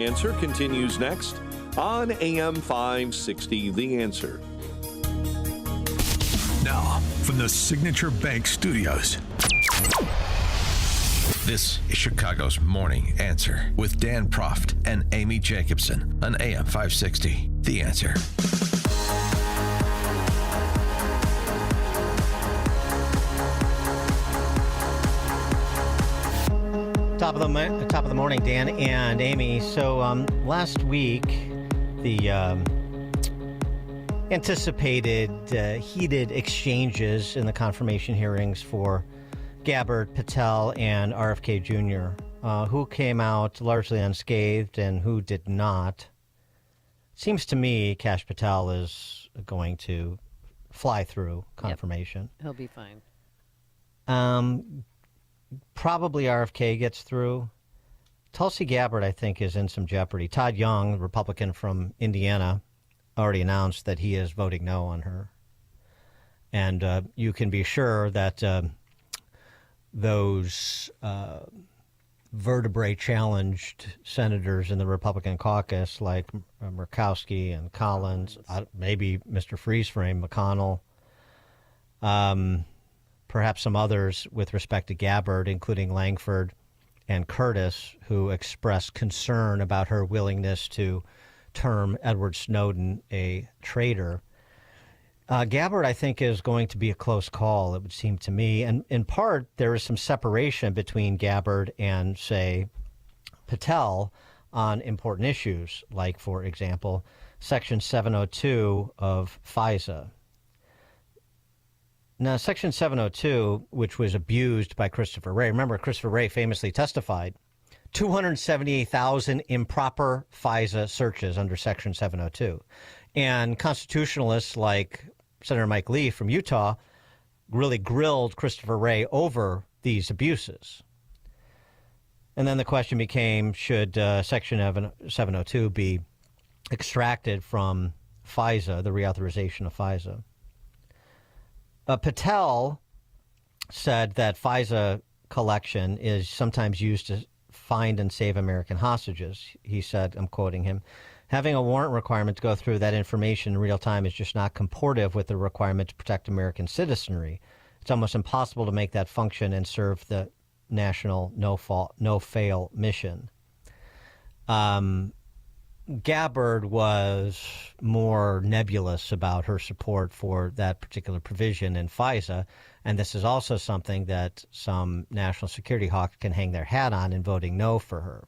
Answer continues next on AM 560, The Answer. Now, from the Signature Bank Studios. This is Chicago's Morning Answer with Dan Proft and Amy Jacobson on AM 560, The Answer. Top of the morning, Dan and Amy. So last week, the anticipated heated exchanges in the confirmation hearings for Gabbard, Patel, and RFK Jr., who came out largely unscathed and who did not. Seems to me Kash Patel is going to fly through confirmation. Yep. He'll be fine. Probably RFK gets through. Tulsi Gabbard, I think, is in some jeopardy. Todd Young, Republican from Indiana, already announced that he is voting no on her. And you can be sure that those vertebrae-challenged senators in the Republican caucus, like Murkowski and Collins, maybe Mr. Freeze-Frame, McConnell, perhaps some others with respect to Gabbard, including Langford and Curtis, who expressed concern about her willingness to term Edward Snowden a traitor. Gabbard, I think, is going to be a close call, it would seem to me. And in part, there is some separation between Gabbard and, say, Patel on important issues, like, for example, Section 702 of FISA. Now, Section 702, which was abused by Christopher Wray, remember Christopher Wray famously testified, 278,000 improper FISA searches under Section 702. And constitutionalists like Senator Mike Lee from Utah really grilled Christopher Wray over these abuses. And then the question became, should Section 702 be extracted from FISA, the reauthorization of FISA? Patel said that FISA collection is sometimes used to find and save American hostages. He said, I'm quoting him, having a warrant requirement to go through that information in real time is just not comportive with the requirement to protect American citizenry. It's almost impossible to make that function and serve the national no-fail mission. Gabbard was more nebulous about her support for that particular provision in FISA, and this is also something that some national security hawks can hang their hat on in voting no for her.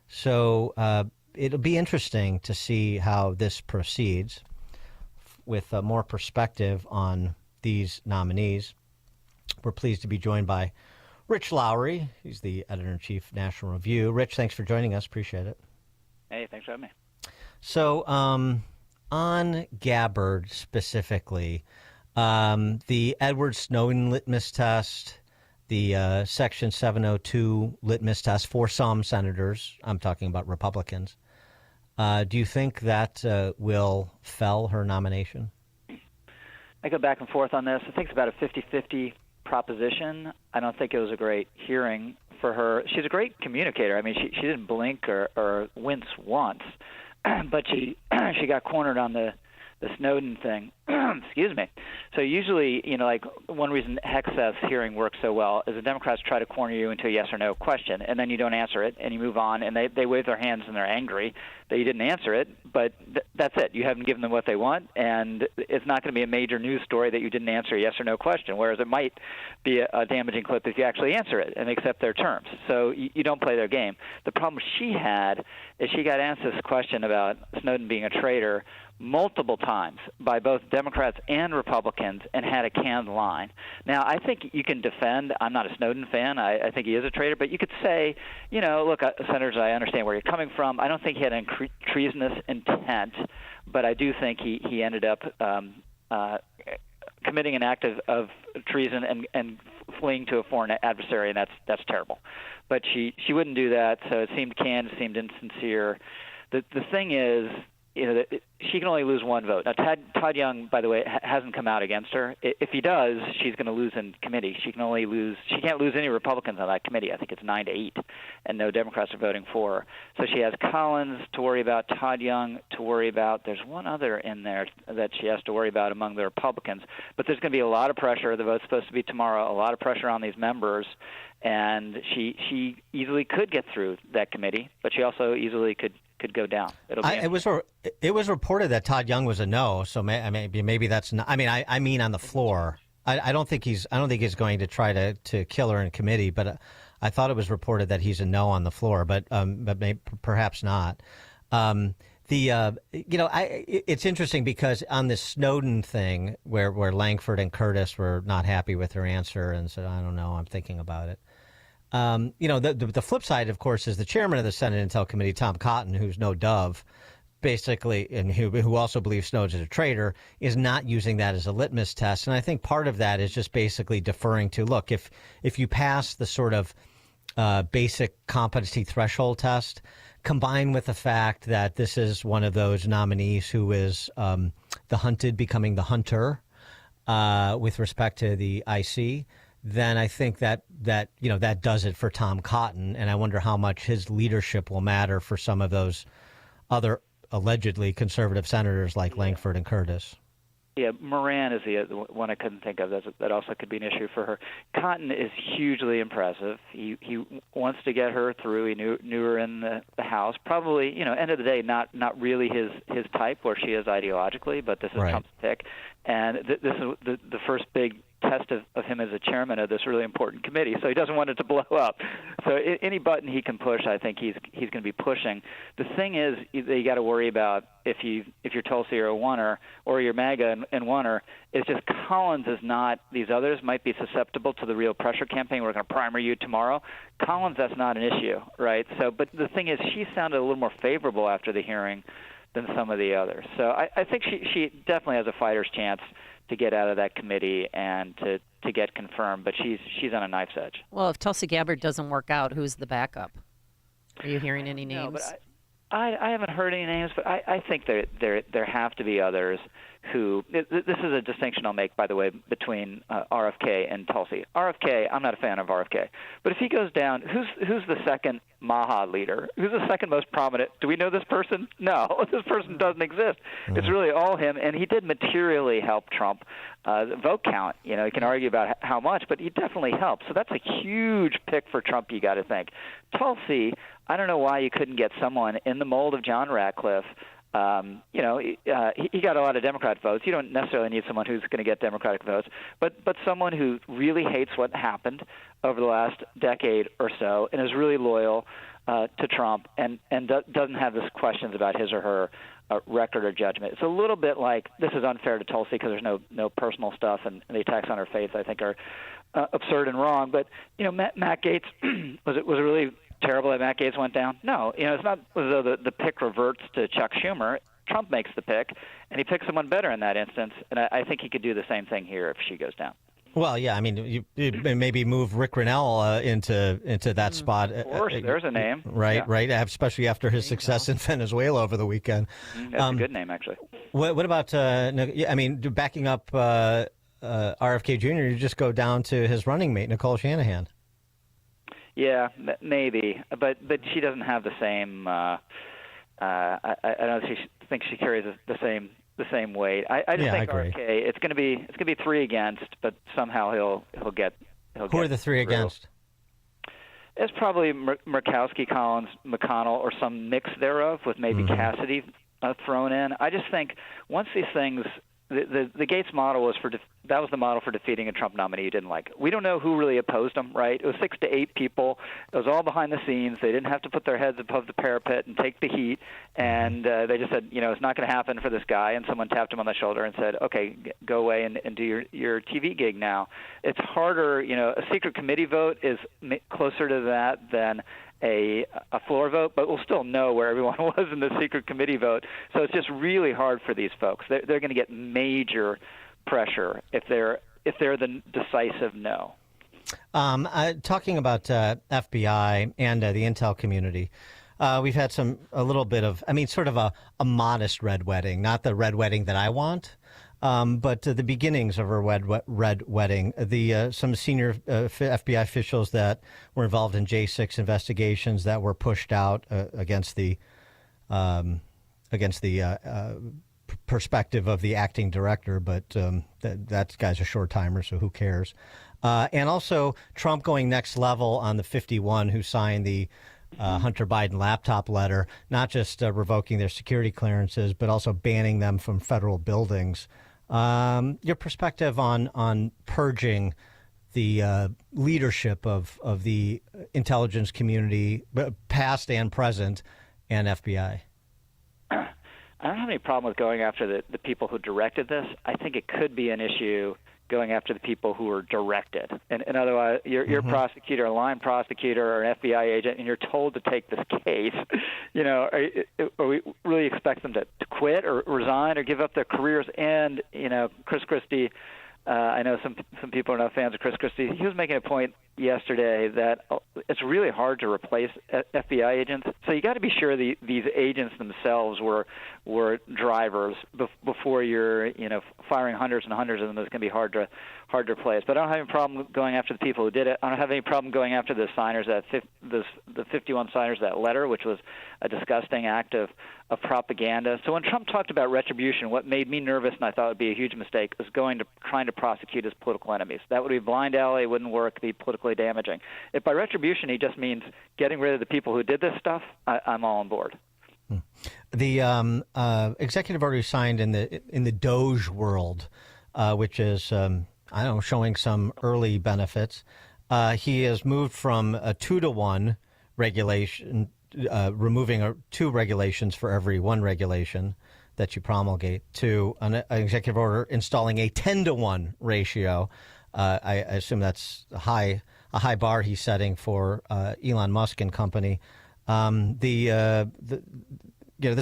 So it'll be interesting to see how this proceeds with more perspective on these nominees. We're pleased to be joined by Rich Lowry. He's the editor-in-chief of National Review. Rich, thanks for joining us. Appreciate it. Hey, thanks for having me. So on Gabbard specifically, the Edward Snowden litmus test, the Section 702 litmus test for some senators, I'm talking about Republicans, do you think that will fell her nomination? I go back and forth on this. I think it's about a 50-50 proposition. I don't think it was a great hearing for her. She's a great communicator. I mean, she didn't blink or wince once, but she got cornered on the Snowden thing. Excuse me. So usually, like one reason Hexeth's hearing works so well is the Democrats try to corner you into a yes or no question, and then you don't answer it, and you move on, and they wave their hands and they're angry that you didn't answer it, but that's it. You haven't given them what they want, and it's not going to be a major news story that you didn't answer a yes or no question, whereas it might be a damaging clip if you actually answer it and accept their terms. So you don't play their game. The problem she had is she got asked this question about Snowden being a traitor multiple times by both Democrats and Republicans and had a canned line. Now, I think you can defend – I'm not a Snowden fan. I think he is a traitor. But you could say, look, Senators, I understand where you're coming from. I don't think he had a treasonous intent, but I do think he ended up committing an act of treason and fleeing to a foreign adversary, and that's terrible. But she wouldn't do that, so it seemed canned, seemed insincere. The thing is, she can only lose one vote. Now, Todd Young, by the way, hasn't come out against her. If he does, she's going to lose in committee. She can't lose any Republicans on that committee. I think it's 9-8, and no Democrats are voting for her. So she has Collins to worry about, Todd Young to worry about. There's one other in there that she has to worry about among the Republicans. But there's going to be a lot of pressure. The vote's supposed to be tomorrow. A lot of pressure on these members, and she easily could get through that committee, but she also easily could go down. It was reported that Todd Young was a no, so maybe that's not. I mean on the floor. I don't think he's going to try to kill her in committee, but I thought it was reported that he's a no on the floor, but perhaps not. It's interesting because on this Snowden thing where Langford and Curtis were not happy with her answer and said, I don't know, I'm thinking about it. The flip side, of course, is the chairman of the Senate Intel Committee, Tom Cotton, who's no dove, basically, and who also believes Snowden is a traitor, is not using that as a litmus test. And I think part of that is just basically deferring to, look, if you pass the sort of basic competency threshold test, combined with the fact that this is one of those nominees who is the hunted becoming the hunter with respect to the IC, then I think that does it for Tom Cotton, and I wonder how much his leadership will matter for some of those other allegedly conservative senators like Langford and Curtis. Yeah, Moran is the one I couldn't think of. That also could be an issue for her. Cotton is hugely impressive. He wants to get her through. He knew her in the House. Probably, end of the day, not really his type where she is ideologically, but this is right. Trump's pick. And this is the first big test of him as a chairman of this really important committee, so he doesn't want it to blow up. So any button he can push, I think he's going to be pushing. The thing is that you got to worry about if you're Tulsi or a Warner or you're MAGA and Warner, it's just Collins is not. These others might be susceptible to the real pressure campaign. We're going to primary you tomorrow. Collins, that's not an issue, right? So, but the thing is, she sounded a little more favorable after the hearing than some of the others. So I think she definitely has a fighter's chance to get out of that committee and to get confirmed, but she's on a knife's edge. Well, if Tulsi Gabbard doesn't work out, who's the backup? Are you hearing any names? No, but I haven't heard any names, but I think there have to be others who – this is a distinction I'll make, by the way, between RFK and Tulsi. RFK, I'm not a fan of RFK. But if he goes down, who's the second Maha leader? Who's the second most prominent? Do we know this person? No, this person doesn't exist. Mm-hmm. It's really all him, and he did materially help Trump. The vote count, you can argue about how much, but he definitely helped. So that's a huge pick for Trump, you got to think. Tulsi, I don't know why you couldn't get someone in the mold of John Ratcliffe. He got a lot of Democrat votes. You don't necessarily need someone who's going to get Democratic votes, but someone who really hates what happened over the last decade or so and is really loyal to Trump and doesn't have these questions about his or her record or judgment. It's a little bit like this is unfair to Tulsi because there's no personal stuff, and the attacks on her faith I think are absurd and wrong. But Matt Gaetz was it really terrible that Matt Gaetz went down? No, it's not as though the pick reverts to Chuck Schumer. Trump makes the pick, and he picks someone better in that instance, and I think he could do the same thing here if she goes down. Well, yeah, I mean, you maybe move Rick Grinnell into that spot. Of course, there's a name. Right, yeah. Right, especially after his success in Venezuela over the weekend. That's a good name, actually. What about, backing up RFK Jr., you just go down to his running mate, Nicole Shanahan. Yeah, maybe, but she doesn't have the same. I don't think she carries the same weight. I just think RFK. It's going to be 3 against, but somehow he'll get. Who are the 3 against? It's probably Murkowski, Collins, McConnell, or some mix thereof, with maybe Cassidy thrown in. I just think once these things. The Gates model was that was the model for defeating a Trump nominee you didn't like. We don't know who really opposed him, right? It was 6 to 8 people. It was all behind the scenes. They didn't have to put their heads above the parapet and take the heat. And they just said, it's not going to happen for this guy. And someone tapped him on the shoulder and said, okay, go away and do your TV gig now. It's harder. A secret committee vote is closer to that than a floor vote, but we'll still know where everyone was in the secret committee vote. So it's just really hard for these folks. They're going to get major pressure if they're the decisive no. Talking about FBI and the intel community, We've had a little bit of, sort of a modest red wedding, not the red wedding that I want, but the beginnings of a red wedding. Some senior FBI officials that were involved in J6 investigations that were pushed out against the perspective of the acting director, but that guy's a short timer, so who cares? And also Trump going next level on the 51 who signed the Hunter Biden laptop letter, not just revoking their security clearances, but also banning them from federal buildings. Your perspective on purging the leadership of the intelligence community, past and present, and FBI? I don't have any problem with going after the people who directed this. I think it could be an issue going after the people who were directed. And otherwise, you're a prosecutor, a line prosecutor, or an FBI agent, and you're told to take this case. Are we really expect them to quit or resign or give up their careers? And Chris Christie, I know some people are not fans of Chris Christie. He was making a point yesterday that it's really hard to replace FBI agents. So you got to be sure these agents themselves were drivers before you're firing hundreds and hundreds of them. It's going to be hard to replace. But I don't have any problem going after the people who did it. I don't have any problem going after the signers the 51 signers of that letter, which was a disgusting act of propaganda. So when Trump talked about retribution, what made me nervous and I thought would be a huge mistake was trying to prosecute his political enemies. That would be blind alley. It wouldn't work. Be politically damaging. If by retribution he just means getting rid of the people who did this stuff, I'm all on board. The executive order signed in the Doge world, which is showing some early benefits. He has moved from a 2-to-1 regulation, removing 2 regulations for every 1 regulation that you promulgate, to an executive order installing a 10-to-1 ratio. I assume that's a high bar he's setting for Elon Musk and company. This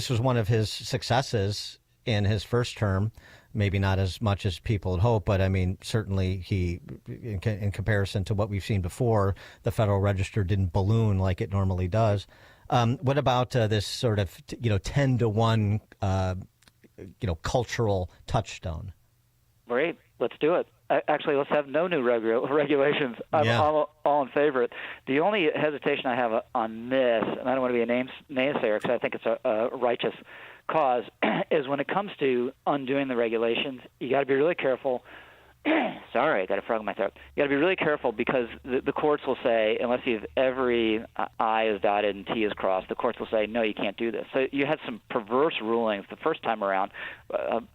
was one of his successes in his first term. Maybe not as much as people had hoped, but certainly he, in comparison to what we've seen before, the Federal Register didn't balloon like it normally does. What about this sort of 10-to-1 cultural touchstone? Great, let's do it. Actually, let's have no new regulations. I'm all in favor of it. The only hesitation I have on this, and I don't want to be a naysayer because I think it's a righteous cause, is when it comes to undoing the regulations, you got to be really careful. Sorry, I got a frog in my throat. You got to be really careful because the courts will say, unless every I is dotted and T is crossed, the courts will say, no, you can't do this. So you had some perverse rulings the first time around.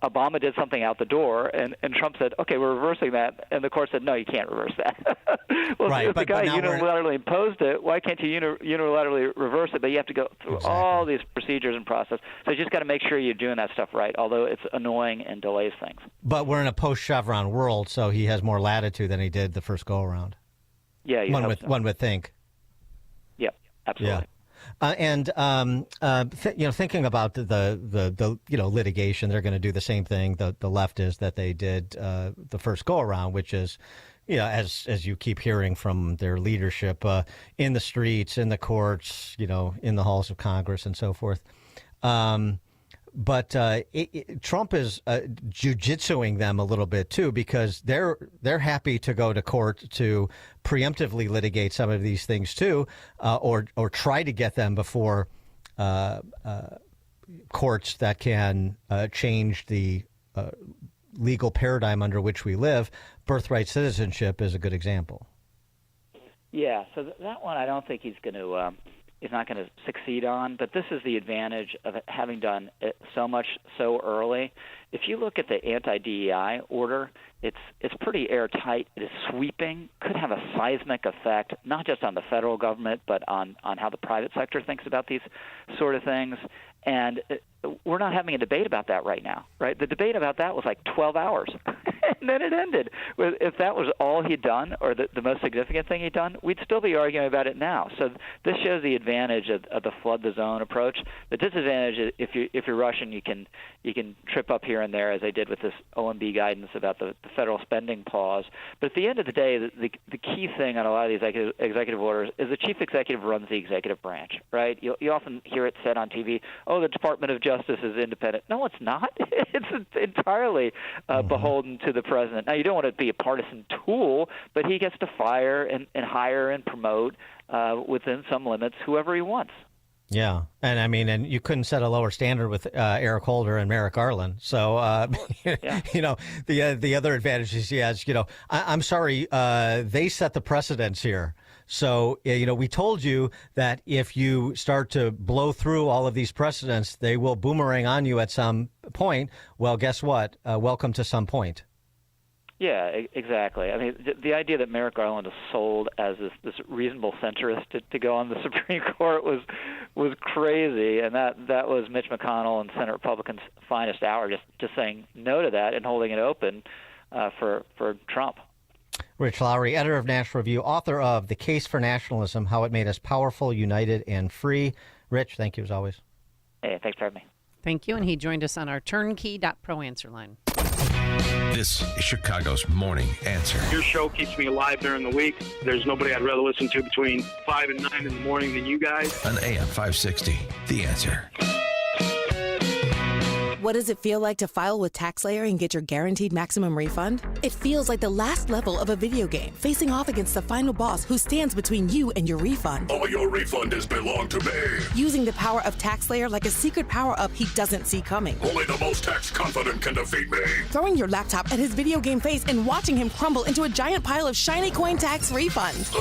Obama did something out the door, and Trump said, okay, we're reversing that. And the court said, no, you can't reverse that. Well, right, if the guy unilaterally imposed it, why can't you unilaterally reverse it? But you have to go through all these procedures and process. So you just got to make sure you're doing that stuff right, although it's annoying and delays things. But we're in a post-Chevron world, so he has more latitude than he did the first go-around. Yeah, one would think. Yeah, absolutely. Yeah. Thinking about the litigation, they're going to do the same thing the left is that they did the first go-around, which is, as you keep hearing from their leadership in the streets, in the courts, in the halls of Congress, and so forth. But Trump is jujitsuing them a little bit too, because they're happy to go to court to preemptively litigate some of these things too, or try to get them before courts that can change the legal paradigm under which we live. Birthright citizenship is a good example. Yeah, so that one I don't think he's going to. Is not going to succeed on, but this is the advantage of having done it so much so early. If you look at the anti-DEI order, it's pretty airtight. It is sweeping, could have a seismic effect, not just on the federal government, but on how the private sector thinks about these sort of things. And we're not having a debate about that right now, right? The debate about that was like 12 hours. And then it ended. If that was all he'd done, or the most significant thing he'd done, we'd still be arguing about it now. So this shows the advantage of the flood the zone approach. The disadvantage is if you're Russian, you can trip up here and there, as they did with this OMB guidance about the federal spending pause. But at the end of the day, the key thing on a lot of these executive orders is the chief executive runs the executive branch, right? You often hear it said on TV, oh, the Department of Justice is independent. No, it's not. It's entirely beholden to the president. Now, you don't want to be a partisan tool, but he gets to fire and hire and promote within some limits whoever he wants. Yeah, and I mean, and you couldn't set a lower standard with Eric Holder and Merrick Garland. So, Yeah. you know, the other advantages he has, you know, I'm sorry, they set the precedents here. So, you know, we told you that if you start to blow through all of these precedents, they will boomerang on you at some point. Well, guess what? Welcome to some point. Yeah, exactly. I mean, the idea that Merrick Garland is sold as this reasonable centrist to go on the Supreme Court was crazy, and that was Mitch McConnell and Senate Republicans' finest hour, just saying no to that and holding it open for Trump. Rich Lowry, editor of National Review, author of The Case for Nationalism, How It Made Us Powerful, United, and Free. Rich, thank you as always. Hey, thanks for having me. Thank you. And he joined us on our turnkey.pro answer line. This is Chicago's Morning Answer. Your show keeps me alive during the week. There's nobody I'd rather listen to between 5 and 9 in the morning than you guys. On AM 560, The Answer. What does it feel like to file with TaxSlayer and get your guaranteed maximum refund? It feels like the last level of a video game, facing off against the final boss who stands between you and your refund. All your refund has belonged to me. Using the power of TaxSlayer like a secret power-up he doesn't see coming. Only the most tax confident can defeat me. Throwing your laptop at his video game face and watching him crumble into a giant pile of shiny coin tax refunds.